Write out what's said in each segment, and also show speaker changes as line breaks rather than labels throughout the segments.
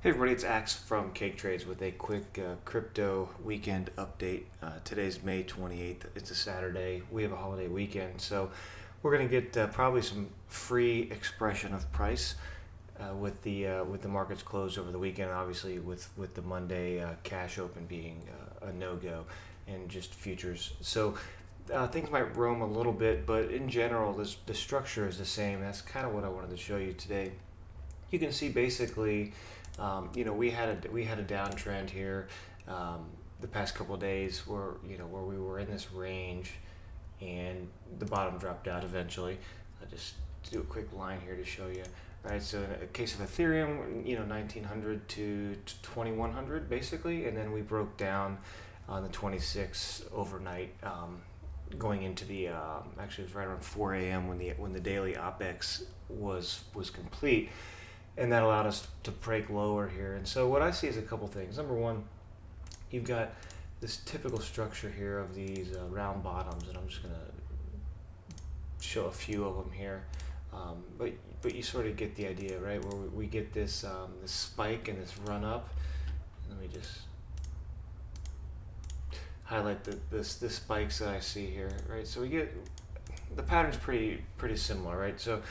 Hey everybody, it's Axe from Cake Trades with a quick crypto weekend update. Today's May 28th. It's a Saturday. We have a holiday weekend, so we're going to get probably some free expression of price with the markets closed over the weekend. Obviously, with the Monday cash open being a no-go and just futures. So things might roam a little bit, but in general, the structure is the same. That's kind of what I wanted to show you today. You can see basically, we had a downtrend here the past couple of days where we were in this range, and the bottom dropped out eventually. I'll just do a quick line here to show you. Right, so in a case of Ethereum, 1900 to 2100 basically, and then we broke down on the 26th overnight. Going into the actually it was right around 4 a.m. when the daily OPEX was complete, and that allowed us to break lower here. And so what I see is a couple things. Number one, you've got this typical structure here of these round bottoms, and I'm just going to show a few of them here. But you sort of get the idea, right? Where we get this this spike and this run up. Let me just highlight the spikes that I see here, right? So we get the pattern's pretty similar, right? So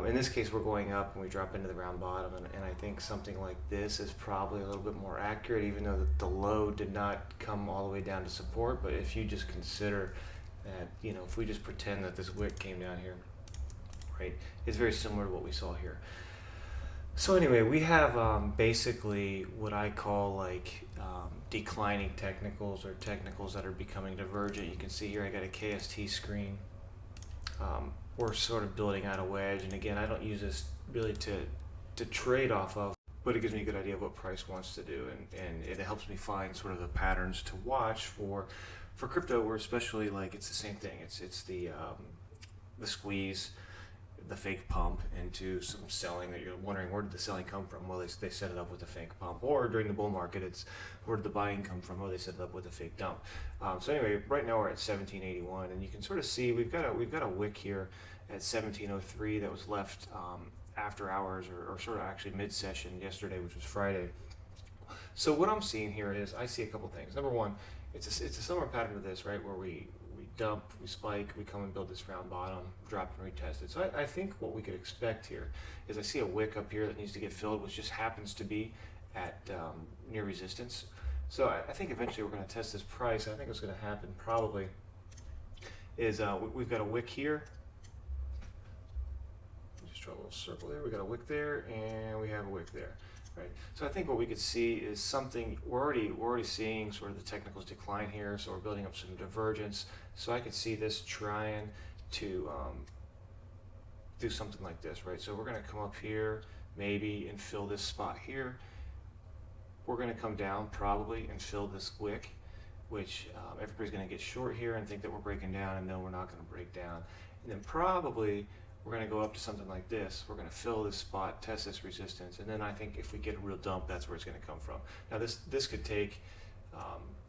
in this case, we're going up and we drop into the round bottom, and I think something like this is probably a little bit more accurate, even though the low did not come all the way down to support. But if you just consider that, if we just pretend that this wick came down here, right, it's very similar to what we saw here. So anyway, we have basically what I call declining technicals, or technicals that are becoming divergent. You can see here I got a KST screen. We're sort of building out a wedge, and again, I don't use this really to trade off of, but it gives me a good idea of what price wants to do, and it helps me find sort of the patterns to watch for crypto, where especially it's the same thing. It's the squeeze, the fake pump into some selling that you're wondering, where did the selling come from? Well, they set it up with a fake pump. Or during the bull market, it's where did the buying come from? Well, they set it up with a fake dump. So anyway, right now we're at 1781, and you can sort of see we've got a wick here at 1703 that was left after hours, or sort of actually mid-session yesterday, which was Friday. So what I'm seeing here is I see a couple things. Number one, it's a similar pattern to this, right, where we dump, we spike, we come and build this round bottom, drop and retest it. So I think what we could expect here is I see a wick up here that needs to get filled, which just happens to be at near resistance. So I think eventually we're going to test this price. I think what's going to happen probably is we've got a wick here. Just draw a little circle there. We got a wick there, and we have a wick there. Right. So I think what we could see is something, we're already seeing sort of the technicals decline here, so we're building up some divergence. So I could see this trying to do something like this, right? So we're going to come up here maybe and fill this spot here. We're going to come down probably and fill this wick, which everybody's going to get short here and think that we're breaking down, and no, we're not going to break down. And then probably we're going to go up to something like this. We're going to fill this spot, test this resistance, and then I think if we get a real dump, that's where it's going to come from. Now this could take,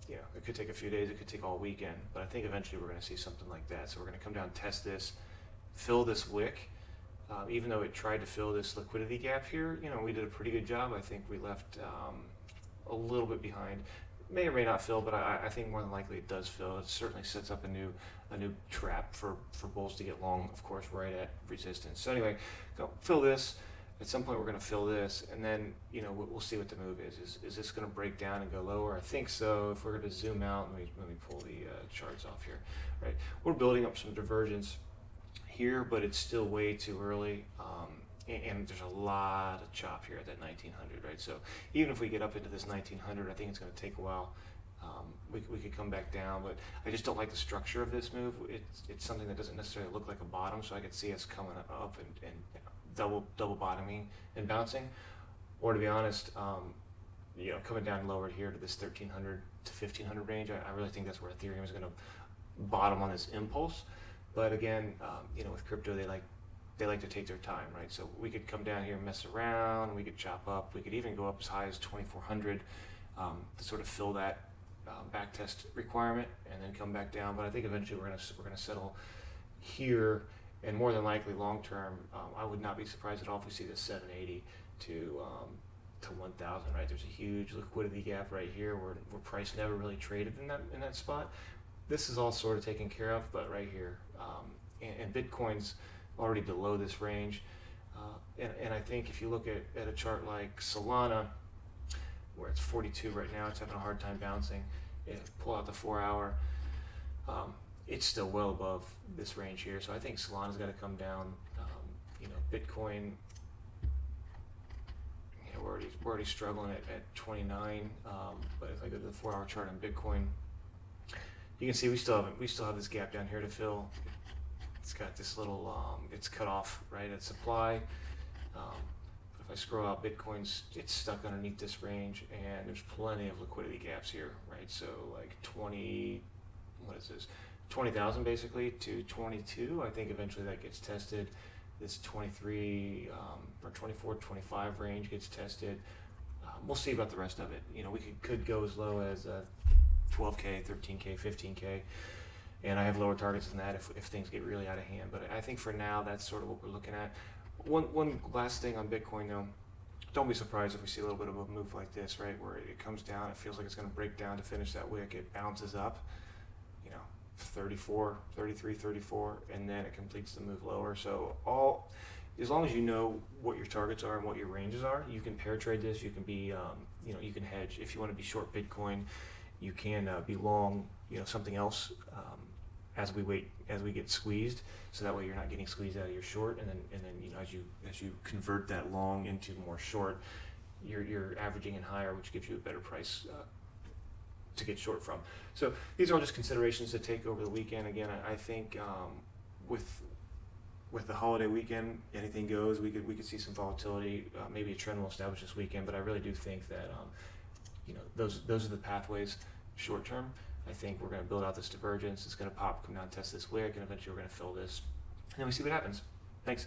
it could take a few days, it could take all weekend, but I think eventually we're going to see something like that. So we're going to come down, test this, fill this wick. Even though it tried to fill this liquidity gap here, we did a pretty good job. I think we left a little bit behind. May or may not fill, but I think more than likely it does fill. It certainly sets up a new trap for bulls to get long, of course, right at resistance. So anyway, go fill this. At some point we're going to fill this, and then we'll see what the move is. Is this going to break down and go lower? I think so. If we're going to zoom out, let me pull the charts off here. Right, we're building up some divergence here, but it's still way too early. And there's a lot of chop here at that 1900, right? So even if we get up into this 1900, I think it's going to take a while. We could come back down, but I just don't like the structure of this move. It's something that doesn't necessarily look like a bottom, so I could see us coming up and double bottoming and bouncing. Or to be honest, coming down lower here to this 1300 to 1500 range, I really think that's where Ethereum is going to bottom on this impulse. But again, with crypto, they like to take their time, right? So we could come down here and mess around, we could chop up, we could even go up as high as 2400 to sort of fill that back test requirement, and then come back down. But I think eventually we're gonna settle here, and more than likely long term, I would not be surprised at all if we see this 780 to 1,000, right? There's a huge liquidity gap right here where price never really traded in that spot. This is all sort of taken care of, but right here, and Bitcoin's already below this range. And I think if you look at a chart like Solana, where it's 42 right now, it's having a hard time bouncing. Pull out the 4 hour, it's still well above this range here. So I think Solana's got to come down. Bitcoin, we're already struggling at 29. But if I go to the 4 hour chart on Bitcoin, you can see we still have this gap down here to fill. It's got this little, it's cut off right at supply. If I scroll out, it's stuck underneath this range, and there's plenty of liquidity gaps here, right? So like 20,000 basically to 22. I think eventually that gets tested. This 23 or 24, 25 range gets tested. We'll see about the rest of it. We could go as low as 12K, 13K, 15K. And I have lower targets than that if things get really out of hand. But I think for now, that's sort of what we're looking at. One last thing on Bitcoin, though. Don't be surprised if we see a little bit of a move like this, right? Where it comes down, it feels like it's going to break down to finish that wick. It bounces up, 34, 33, 34, and then it completes the move lower. So as long as you know what your targets are and what your ranges are, you can pair trade this. You can be, you can hedge. If you want to be short Bitcoin, you can be long, something else as we get squeezed. So that way you're not getting squeezed out of your short, and then as you convert that long into more short, you're averaging in higher, which gives you a better price to get short from. So these are all just considerations to take over the weekend. Again, I think with the holiday weekend, anything goes. We could see some volatility. Maybe a trend will establish this weekend, but I really do think that those are the pathways short term. I think we're going to build out this divergence. It's going to pop, come down, test this wick, and eventually we're going to fill this, and then we see what happens. Thanks.